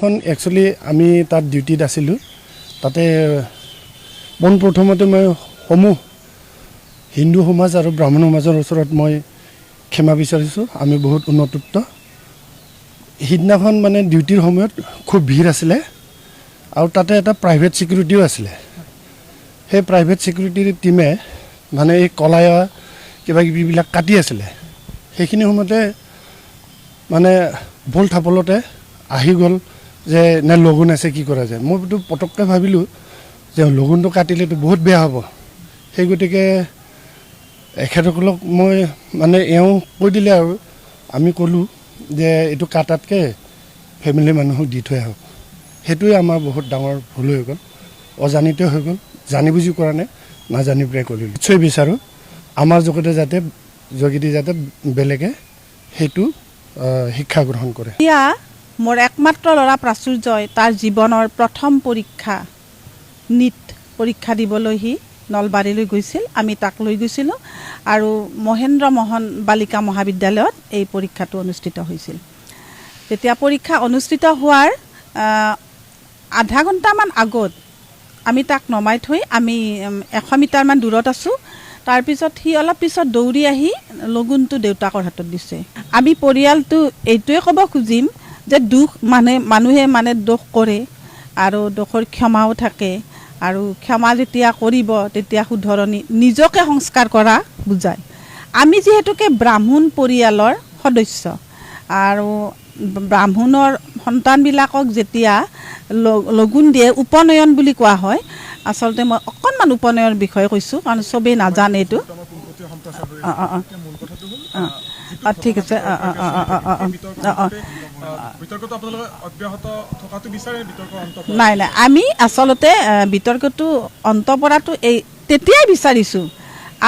সিদিনাখন একচুৱেলি আমি তাত ডিউটিত আছিলোঁ তাতে পোনপ্ৰথমতে মই সমূহ হিন্দু সমাজ আৰু ব্ৰাহ্মণ সমাজৰ ওচৰত মই ক্ষমা বিচাৰিছোঁ আমি বহুত উন্নতত্ব সিদিনাখন মানে ডিউটিৰ সময়ত খুব ভিৰ আছিলে আৰু তাতে এটা প্ৰাইভেট সিকিউৰিটিও আছিলে সেই প্ৰাইভেট সিকিউৰিটিৰ টিমে মানে এই কলায়া কিবা কিবিবিলাক কাটি আছিলে সেইখিনি সময়তে মানে বল থাপলতে আহি গ'ল যে নে লগুণ আছে কি কৰা যায় মইতো পটককৈ ভাবিলোঁ যে লগুণটো কাটিলেতো বহুত বেয়া হ'ব সেই গতিকে এখেতসকলক মই মানে এওঁ কৈ দিলে আৰু আমি ক'লোঁ যে এইটো কাটাতকৈ ফেমিলি মানুহক দি থৈ আহক সেইটোৱে আমাৰ বহুত ডাঙৰ ভুল হৈ গ'ল অজানিত হৈ গ'ল জানি বুজি কৰা নাই নাজানি পেলাই কৰিলোঁ নিশ্চয় বিচাৰোঁ আমাৰ যোগেদি যাতে বেলেগে সেইটো শিক্ষা গ্ৰহণ কৰে এতিয়া মোৰ একমাত্ৰ ল'ৰা প্ৰাচুৰ্যই তাৰ জীৱনৰ প্ৰথম পৰীক্ষা নীট পৰীক্ষা দিবলৈ সি নলবাৰীলৈ গৈছিল আমি তাক লৈ গৈছিলোঁ আৰু মহেন্দ্ৰ মোহন বালিকা মহাবিদ্যালয়ত এই পৰীক্ষাটো অনুষ্ঠিত হৈছিল তেতিয়া পৰীক্ষা অনুষ্ঠিত হোৱাৰ আধা ঘণ্টামান আগত আমি তাক নমাই থৈ আমি 100 মিটাৰমান দূৰত আছোঁ তাৰপিছত সি অলপ পিছত দৌৰি আহি লগুণটো দেউতাকৰ হাতত দিছে আমি পৰিয়ালটো এইটোৱে ক'ব খুজিম যে দুখ মানুহে দোষ কৰে আৰু দোষৰ ক্ষমাও থাকে আৰু ক্ষমা যেতিয়া কৰিব তেতিয়া শুধৰণি নিজকে সংস্কাৰ কৰা বুজায় আমি যিহেতুকে ব্ৰাহ্মণ পৰিয়ালৰ সদস্য আৰু ব্ৰাহ্মণৰ সন্তানবিলাকক যেতিয়া লগুণ দিয়ে উপনয়ন বুলি কোৱা হয় আচলতে মই অকণমান উপনয়নৰ বিষয়ে কৈছোঁ কাৰণ চবেই নাজানে এইটো ঠিক আছে নাই আমি আচলতে বিতৰ্কটো অন্ত পৰাটো এই তেতিয়াই বিচাৰিছোঁ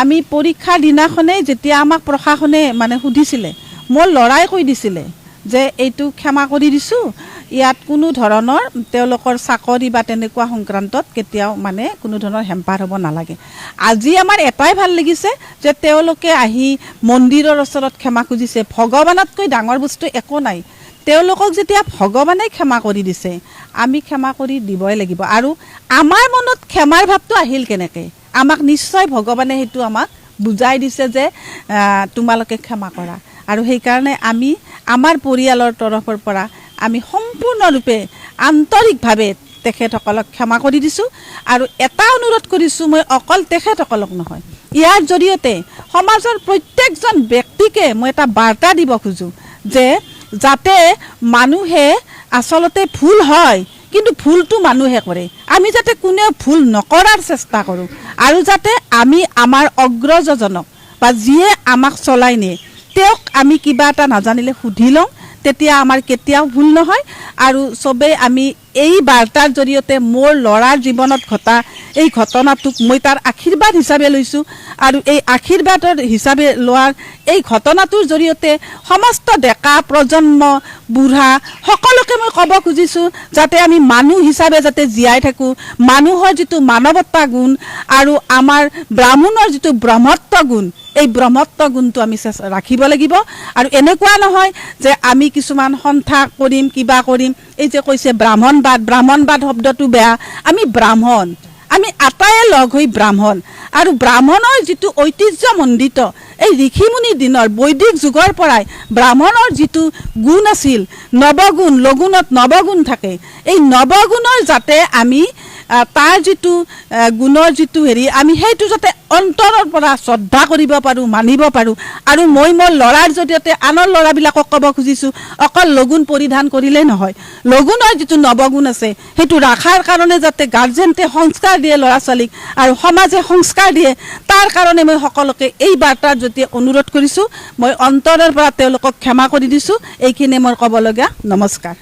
আমি পৰীক্ষাৰ দিনাখনেই যেতিয়া আমাক প্ৰশাসনে মানে সুধিছিলে মোৰ ল'ৰাই কৈ দিছিলে যে এইটো ক্ষমা কৰি দিছোঁ ইয়াত কোনো ধৰণৰ তেওঁলোকৰ চাকৰি বা তেনেকুৱা সংক্ৰান্তত কেতিয়াও মানে কোনো ধৰণৰ হেম্পাৰ হ'ব নালাগে আজি আমাৰ এটাই ভাল লাগিছে যে তেওঁলোকে আহি মন্দিৰৰ ওচৰত ক্ষমা খুজিছে ভগৱানতকৈ ডাঙৰ বস্তু একো নাই তেওঁলোকক যেতিয়া ভগৱানে ক্ষমা কৰি দিছে আমি ক্ষমা কৰি দিবই লাগিব আৰু আমাৰ মনত ক্ষমাৰ ভাৱটো আহিল কেনেকৈ আমাক নিশ্চয় ভগৱানে সেইটো আমাক বুজাই দিছে যে তোমালোকে ক্ষমা কৰা আৰু সেইকাৰণে আমি আমাৰ পৰিয়ালৰ তৰফৰ পৰা আমি সম্পূৰ্ণৰূপে আন্তৰিকভাৱে তেখেতসকলক ক্ষমা কৰি দিছোঁ আৰু এটা অনুৰোধ কৰিছোঁ মই অকল তেখেতসকলক নহয় ইয়াৰ জৰিয়তে সমাজৰ প্ৰত্যেকজন ব্যক্তিকে মই এটা বাৰ্তা দিব খোজোঁ যে যাতে মানুহে আচলতে ভুল হয় কিন্তু ভুলটো মানুহে কৰে আমি যাতে কোনেও ভুল নকৰাৰ চেষ্টা কৰোঁ আৰু যাতে আমি আমাৰ অগ্ৰজজনক বা যিয়ে আমাক চলাই নিয়ে তেওঁক আমি কিবা এটা নাজানিলে সুধি লওঁ তেতিয়া আমাৰ কেতিয়াও ভুল নহয় আৰু চবেই আমি এই বাৰ্তাৰ জৰিয়তে মোৰ ল'ৰাৰ জীৱনত ঘটা এই ঘটনাটোক মই তাৰ আশীৰ্বাদ হিচাপে লৈছোঁ আৰু এই আশীৰ্বাদৰ হিচাপে লোৱাৰ এই ঘটনাটোৰ জৰিয়তে সমস্ত ডেকা প্ৰজন্ম বুঢ়া সকলোকে মই ক'ব খুজিছোঁ যাতে আমি মানুহ হিচাপে যাতে জীয়াই থাকোঁ মানুহৰ যিটো মানৱতা গুণ আৰু আমাৰ ব্ৰাহ্মণৰ যিটো ব্ৰহ্মত্ব গুণ এই ব্ৰহ্মত্ব গুণটো আমি ৰাখিব লাগিব আৰু এনেকুৱা নহয় যে আমি কিছুমান সন্থা কৰিম কিবা কৰিম এই যে কৈছে ব্ৰাহ্মণবাদ শব্দটো বেয়া আমি ব্ৰাহ্মণ আমি আটায়ে লগ হৈ ব্ৰাহ্মণ আৰু ব্ৰাহ্মণৰ যিটো ঐতিহ্যমণ্ডিত এই ঋষিমুনিৰ দিনৰ বৈদিক যুগৰ পৰাই ব্ৰাহ্মণৰ যিটো গুণ আছিল নৱগুণ লগুণত নৱগুণ থাকে এই নৱগুণৰ যাতে আমি তাৰ যিটো গুণৰ যিটো আমি সেইটো যাতে অন্তৰৰ পৰা শ্ৰদ্ধা কৰিব পাৰোঁ মানিব পাৰোঁ আৰু মই মোৰ ল'ৰাৰ জৰিয়তে আনৰ ল'ৰাবিলাকক ক'ব খুজিছোঁ অকল লগুণ পৰিধান কৰিলেই নহয় লগুণৰ যিটো নৱগুণ আছে সেইটো ৰখাৰ কাৰণে যাতে গাৰ্জেণ্টে সংস্কাৰ দিয়ে ল'ৰা ছোৱালীক আৰু সমাজে সংস্কাৰ দিয়ে তাৰ কাৰণে মই সকলোকে এই বাৰ্তাৰ জৰিয়তে অনুৰোধ কৰিছোঁ মই অন্তৰৰ পৰা তেওঁলোকক ক্ষমা কৰি দিছোঁ এইখিনি মোৰ ক'বলগীয়া নমস্কাৰ।